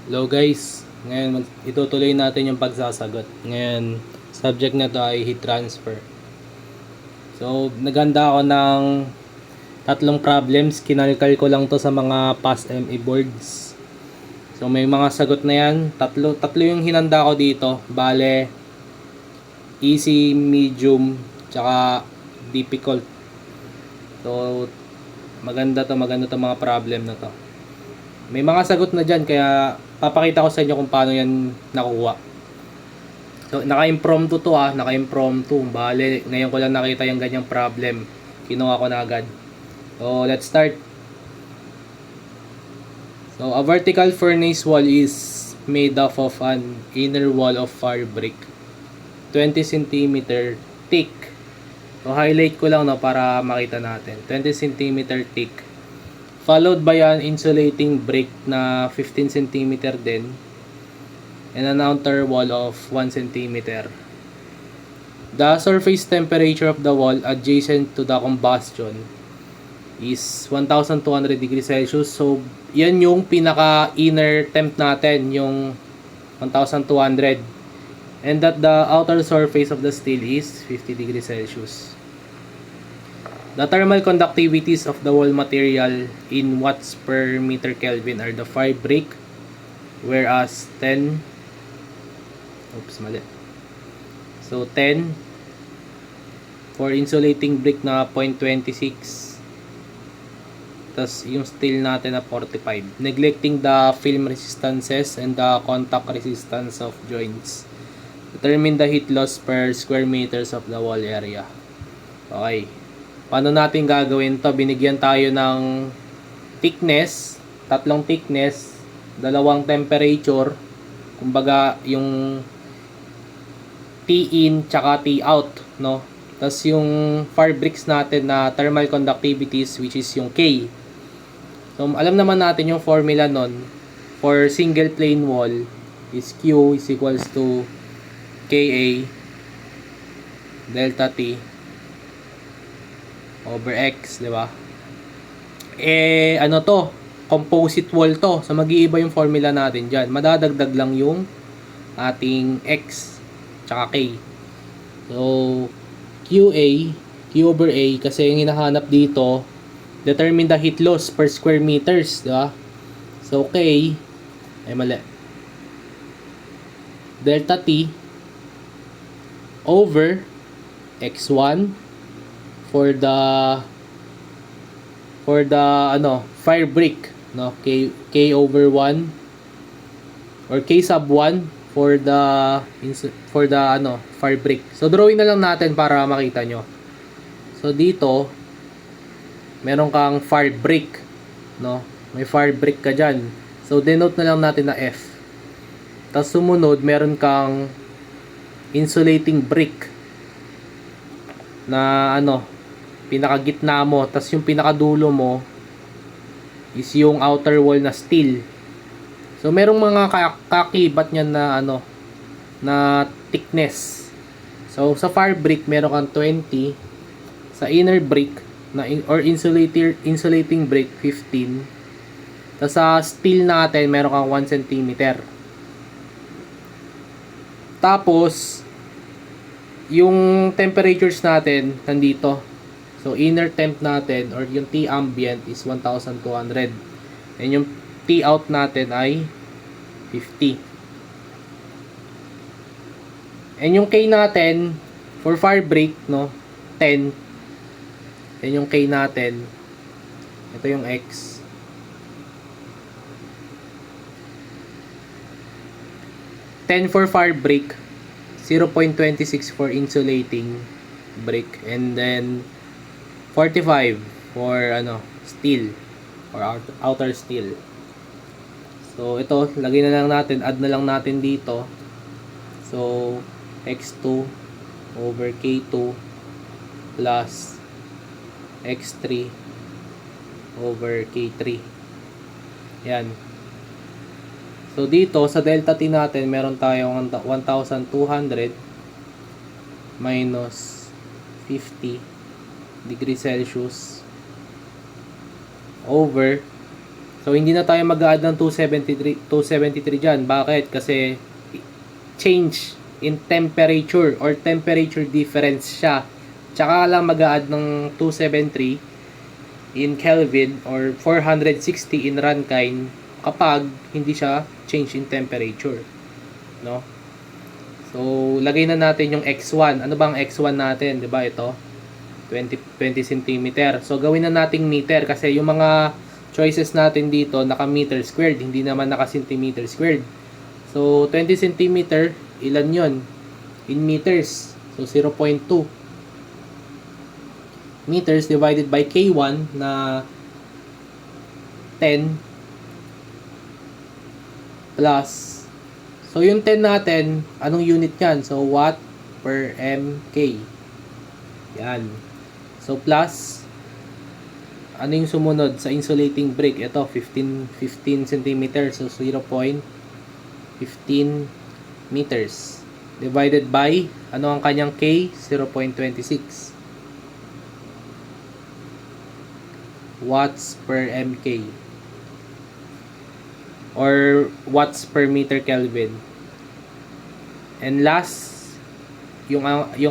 Hello guys, ngayon itutuloy natin yung pagsasagot. Ngayon, subject na to ay heat transfer. So, naganda ako ng tatlong problems. Kinalkal ko lang to sa mga past ME boards. So, may mga sagot na yan. Tatlo yung hinanda ko dito. Bale, easy, medium, tsaka difficult. So, maganda to mga problem na to. May mga sagot na dyan, kaya papakita ko sa inyo kung paano yan nakuha. So, naka-impromptu to naka-impromptu. Bale, ngayon ko lang nakita yung ganyang problem. Kinuha ko na agad. So, let's start. So, a vertical furnace wall is made up of an inner wall of fire brick. 20 cm thick. So, highlight ko lang para makita natin. 20 cm thick. Followed by an insulating brick na 15 cm din. And an outer wall of 1 cm. The surface temperature of the wall adjacent to the combustion is 1200 degrees Celsius. So, yan yung pinaka-inner temp natin, yung 1200. And that the outer surface of the steel is 50 degrees Celsius. The thermal conductivities of the wall material in watts per meter Kelvin are the fire brick, whereas 10 So 10 for insulating brick na 0.26. Tas yung steel natin na 45. Neglecting the film resistances and the contact resistance of joints. Determine the heat loss per square meters of the wall area. Okay. Paano natin gagawin to? Binigyan tayo ng thickness, tatlong thickness, dalawang temperature, kumbaga yung T in tsaka T out, no? Tapos yung fire bricks natin na thermal conductivities, which is yung K. So, alam naman natin yung formula nun for single plane wall is Q is equals to Ka delta T over X, di ba? Ano to? Composite wall to. So, mag-iiba yung formula natin dyan. Madadagdag lang yung ating X tsaka K. So, QA, Q over A, kasi yung hinahanap dito, determine the heat loss per square meters, di ba? So, K, ay mali. Delta T over X1 for the fire brick, no? K over 1 or K sub 1 for the fire brick. So drawing na lang natin para makita nyo. So dito meron kang fire brick, no? May fire brick ka diyan. So denote na lang natin na F. Tapos sumunod meron kang insulating brick na pinakagitna mo, tas yung pinakadulo mo is yung outer wall na steel. So merong mga kakibat niyan na na thickness. So sa fire brick meron kang 20, sa inner brick na or insulating brick 15. Tas sa steel natin meron kang 1 cm. Tapos yung temperatures natin nandito. So, inner temp natin or yung T ambient is 1200. And yung T out natin ay 50. And yung K natin for fire break, no, 10. And yung K natin, ito yung X. $10 for fire break, 0.26 for insulating brick, and then 45 for steel or outer steel. So ito, lagay na lang natin, add na lang natin dito. So X2 over K2 plus X3 over K3. Yan. So dito sa delta T natin meron tayong 1200 minus 50 degrees Celsius over So, hindi na tayo mag-add ng 273 dyan. Bakit? Kasi, change in temperature or temperature difference siya. Tsaka lang mag-add ng 273 in Kelvin or 460 in Rankine kapag hindi siya change in temperature. No? So, lagay na natin yung X1. Ano bang X1 natin? 'Di ba ito? 20 cm. So, gawin na nating meter kasi yung mga choices natin dito naka meter squared, hindi naman naka centimeter squared. So, 20 cm, ilan yon? In meters. So, 0.2 meters divided by K1 na 10 plus. So, yung 10 natin, anong unit yan? So, watt per mK. Yan. So, plus, ano yung sumunod sa insulating brick? Ito, 15 cm. So, 0.15 meters. Divided by, ano ang kanyang K? 0.26. Watts per mK. Or watts per meter Kelvin. And last, yung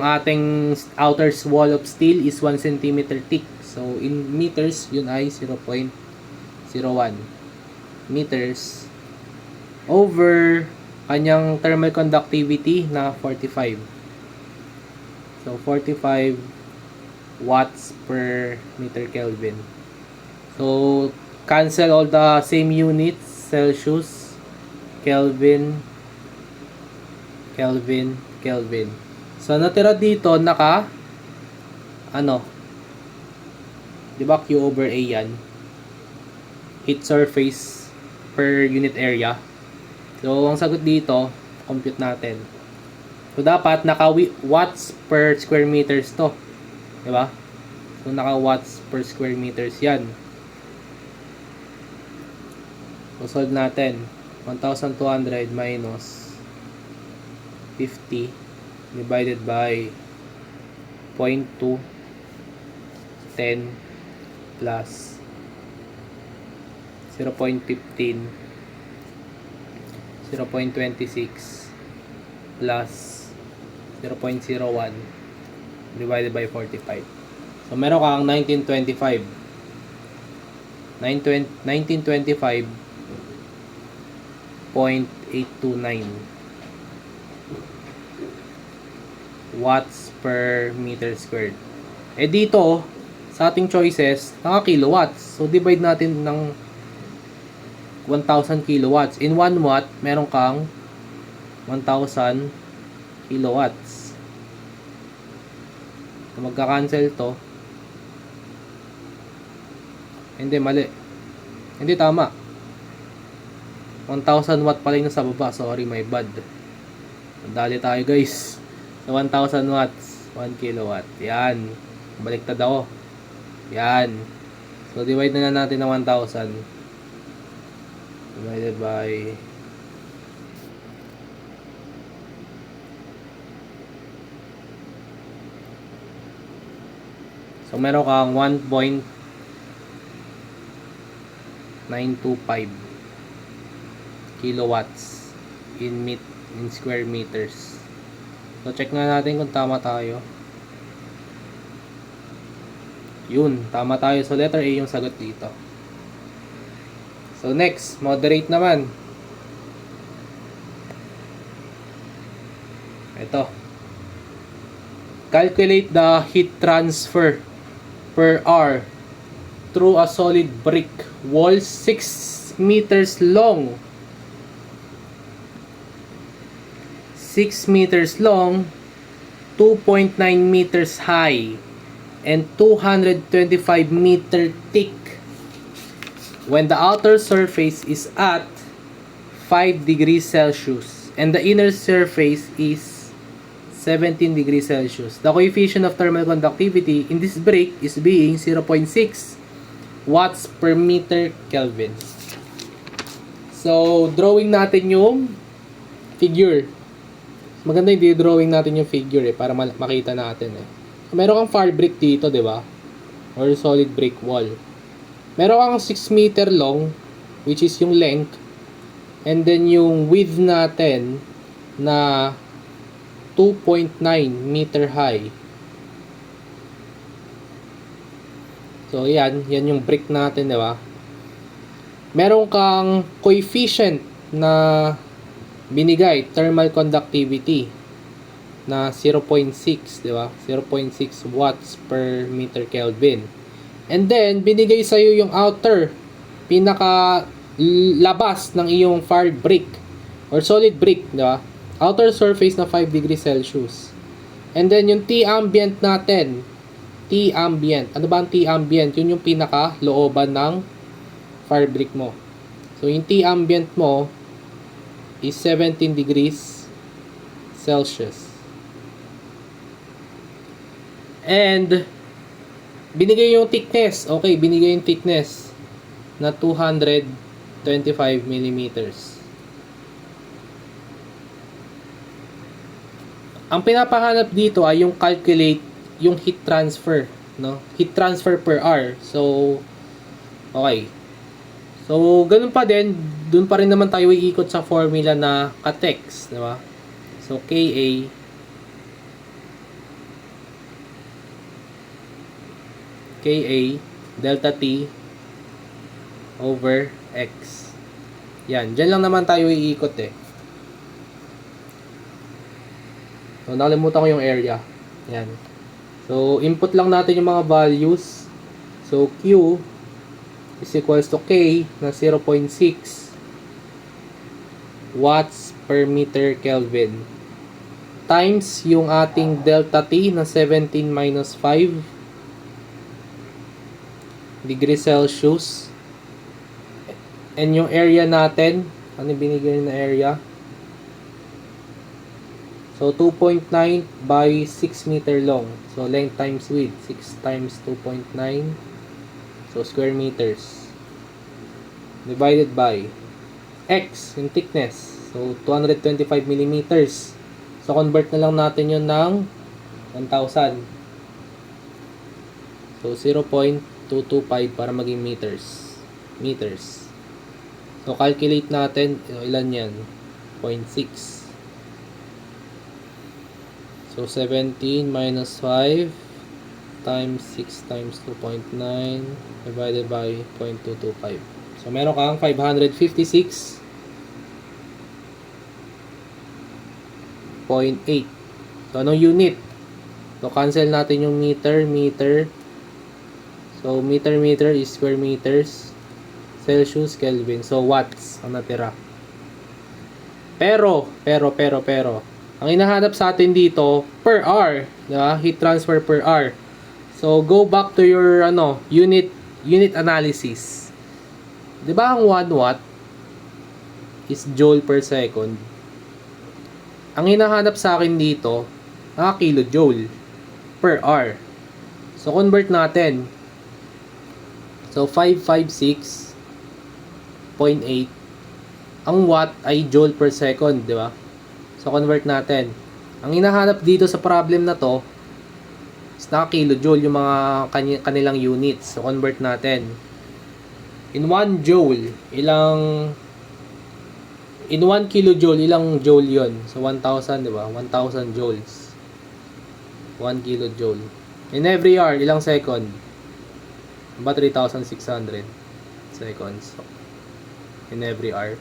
ating outer wall of steel is 1 cm thick. So, in meters, yun ay 0.01 meters over kanyang thermal conductivity na 45. So, 45 watts per meter Kelvin. So, cancel all the same units, Celsius, Kelvin, Kelvin, Kelvin. So, natira dito, ano, di ba Q over A yan? Heat surface per unit area. So, ang sagot dito, compute natin. So, dapat watts per square meters to. Di ba? So, watts per square meters yan. So, solve natin. 1,200 minus 50 divided by 0.2 10 plus 0.15 0.26 plus 0.01 divided by 45. So, meron kang 1925 0.829 watts per meter squared. Eh dito, sa ating choices, kilowatts. So, divide natin ng 1,000 kilowatts. In 1 watt, meron kang 1,000 kilowatts. So, magka-cancel to. Hindi, mali. Hindi, tama. 1,000 watt pala yung nasa baba. Sorry, my bad. Dali tayo, guys. So, 1,000 watts, 1 kilowatt. Yan. Baliktad ako. Yan. So, divide na natin ng 1,000. Divided by... So, meron kang 1.925 kilowatts in square meters. So, check na natin kung tama tayo. Yun, tama tayo. So, letter A yung sagot dito. So, next, moderate naman. Ito. Calculate the heat transfer per hour through a solid brick wall 6 meters long. 6 meters long, 2.9 meters high, and 225 meter thick when the outer surface is at 5 degrees Celsius and the inner surface is 17 degrees Celsius. The coefficient of thermal conductivity in this brick is being 0.6 watts per meter Kelvin. So, drawing natin yung figure. Maganda yung drawing natin yung figure para makita natin Meron kang fire brick dito, di ba? Or solid brick wall. Meron kang 6 meter long which is yung length, and then yung width natin na 2.9 meter high. So, yan yung brick natin, di ba? Meron kang coefficient na binigay, thermal conductivity, na 0.6, di ba? 0.6 watts per meter Kelvin. And then, binigay sa'yo yung outer, pinaka labas ng iyong fired brick or solid brick, di ba? Outer surface na 5 degrees Celsius. And then, yung T-ambient natin, T-ambient. Ano ba ang T-ambient? Yun yung pinaka looban ng fire brick mo. So, yung T-ambient mo is 17 degrees Celsius. And, binigay yung thickness. Okay, binigay yung thickness na 225 millimeters. Ang pinapahanap dito ay yung calculate yung heat transfer, no? Heat transfer per hour. So, okay. So, ganun pa din, dun pa rin naman tayo iikot sa formula na ka-text, di ba? So, Ka delta T over X. Yan, dyan lang naman tayo iikot eh. So, nakalimutan ko yung area. Yan. So, input lang natin yung mga values. So, Q is equals to K na 0.6 watts per meter Kelvin times yung ating delta T na 17 minus 5 degrees Celsius, and yung area natin, ano binigay na area? So, 2.9 by 6 meter long. So, length times width. 6 times 2.9. So, square meters. Divided by X, yung thickness. So, 225 millimeters. So, convert na lang natin yun ng 1,000. So, 0.225 para maging meters. So, calculate natin. Ilan yan? 0.6. So, 17 minus 5 times 6 times 2.9 divided by 0.225. So, meron kang 556.8. So, anong unit? So, cancel natin yung meter. So, meter is square meters. Celsius, Kelvin. So, watts ang natira. Pero, ang hinahanap sa atin dito, per hour, diba? Heat transfer per hour. So, go back to your unit analysis. Diba ang 1 watt is joule per second? Ang hinahanap sa akin dito, kilojoule per hour. So, convert natin. So, 556.8. Ang watt ay joule per second, diba? So, convert natin. Ang hinahanap dito sa problem na to is kilojoule yung mga kanilang units. So, convert natin. In 1 joule, in 1 kilojoule, ilang joule yon? So, 1,000, di ba? 1,000 joules. 1 kilojoule. In every hour, ilang second? Ba 3,600 seconds. So, in every hour.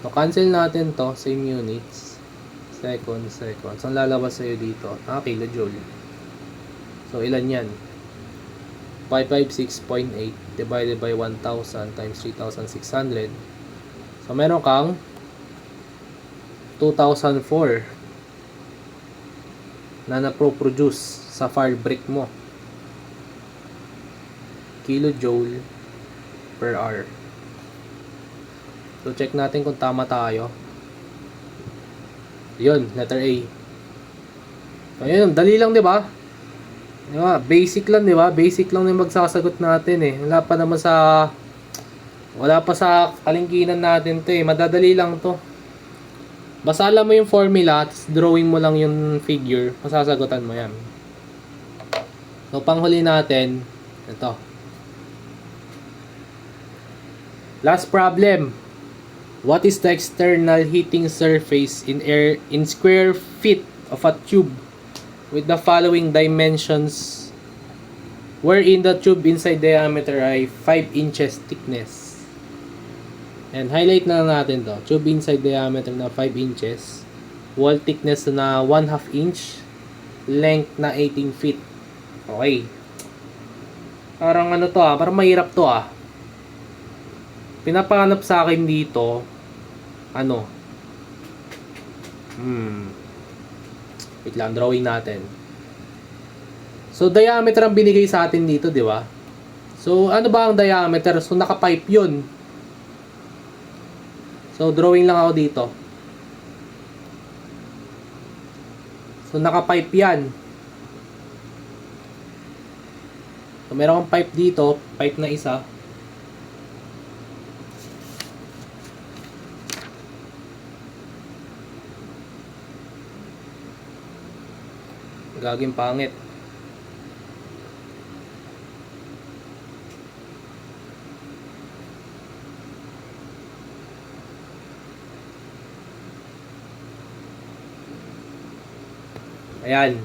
So, cancel natin to, same units. Seconds. Ang lalabas sa'yo dito, kilojoule. So, ilan yan? 556.8 divided by 1,000 times 3,600. So, meron kang 2,004 na naproproduce sa fire brick mo. Kilojoule per hour. So, check natin kung tama tayo. Yun, letter A. So, yun, dali lang, di ba? Diba? Basic lang, di ba? Basic lang yung magsasagot natin eh. Wala pa sa kalingkinan natin to eh. Madadali lang to. Basta alam mo yung formula, tapos drawing mo lang yung figure, masasagutan mo yan. So, panghuli natin, ito. Last problem. What is the external heating surface in square feet of a tube with the following dimensions, wherein the tube inside diameter ay 5 inches thickness? And highlight na lang natin to. Tube inside diameter na 5 inches, wall thickness na 1/2 inch, length na 18 feet. Okay. Parang ano to parang mahirap to Pinapahanap sa akin dito, wait lang, drawing natin. So, diameter ang binigay sa atin dito, di ba? So, ano ba ang diameter? So, naka-pipe yun. So, drawing lang ako dito. So, naka-pipe yan. So, meron kang pipe dito, pipe na isa. Gaging pangit. Ayan.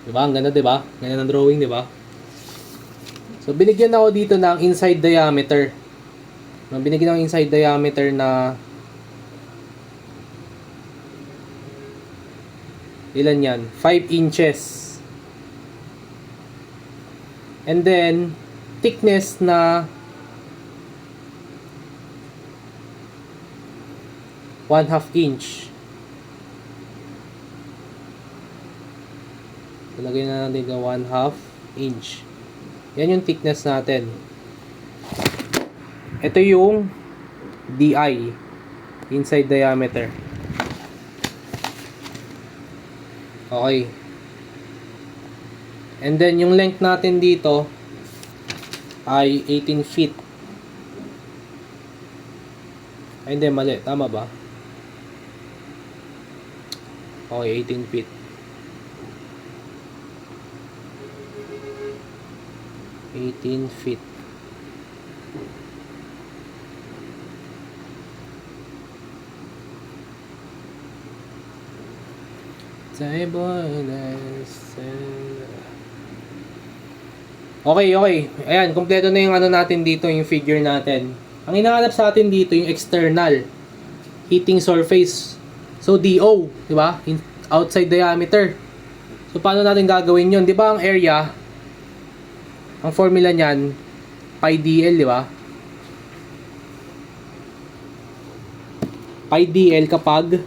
Diba? Ang ganda, diba? Ganyan ang drawing, diba? So, binigyan ako dito ng inside diameter. Binigyan ng inside diameter na ilan yan? 5 inches. And then, thickness na 1/2 inch. Lagay na natin ng 1/2 inch. Yan yung thickness natin. Ito yung DI, inside diameter. Okay. And then, yung length natin dito ay 18 feet. Ay, hindi, mali. Tama ba? Okay, 18 feet. Okay. Ayan, kompleto na yung natin dito, yung figure natin. Ang hinahanap sa atin dito, yung external heating surface. So, DO, di ba? Outside diameter. So, paano natin gagawin yun? Di ba ang area, ang formula niyan, pi dl, di ba? Pi dl kapag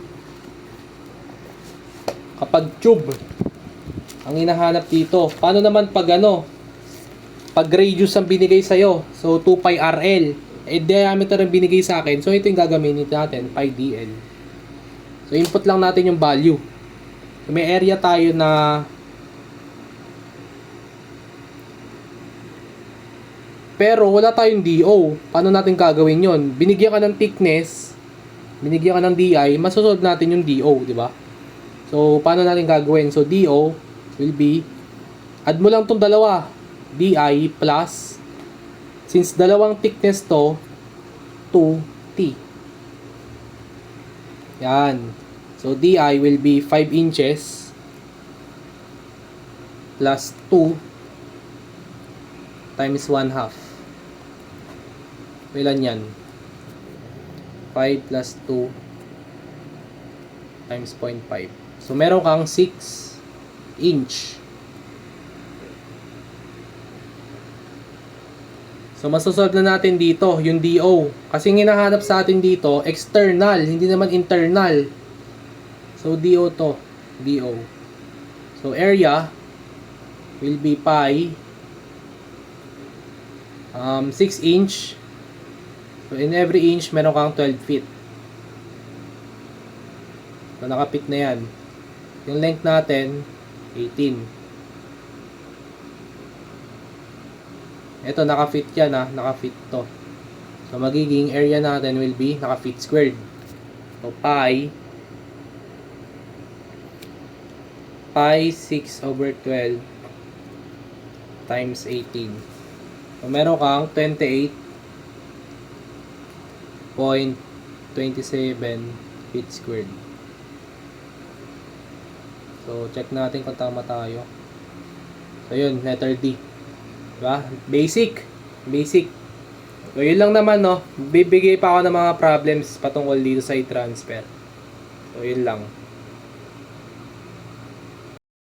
tube. Ang hinahanap dito. Paano naman pag pag radius ang binigay sa'yo? So, 2 pi RL. Diameter ang binigay sa akin. So, ito yung gagamitin natin, pi dl. So, input lang natin yung value. So, may area tayo na pero wala tayong DO. Paano natin gagawin yon? Binigyan ka ng thickness, binigyan ka ng DI, masusunod natin yung DO, di ba? So, paano natin gagawin? So, DO will be, add mo lang tong dalawa, DI plus, since dalawang thickness to, 2T. Yan. So, DI will be 5 inches plus 2 times 1/2. Ilan yan? 5 plus 2 times 0.5. So, meron kang 6 inch. So, masasolve na natin dito, yung DO. Kasi hinahanap sa atin dito, external, hindi naman internal. So, DO to. DO. So, area will be pi 6 inch. So, in every inch, meron kang 12 feet. So, nakapit na yan. Yung length natin, 18. Ito, nakafit yan nakafit to. So, magiging area natin will be nakafit squared. So, pi 6/12 times 18. So, meron kang 28 feet squared. So, check natin kung tama tayo. So, yun, letter D. Diba? Basic. So, yun lang naman, no. Bibigay pa ako ng mga problems patungkol dito sa i-transfer. So, yun lang.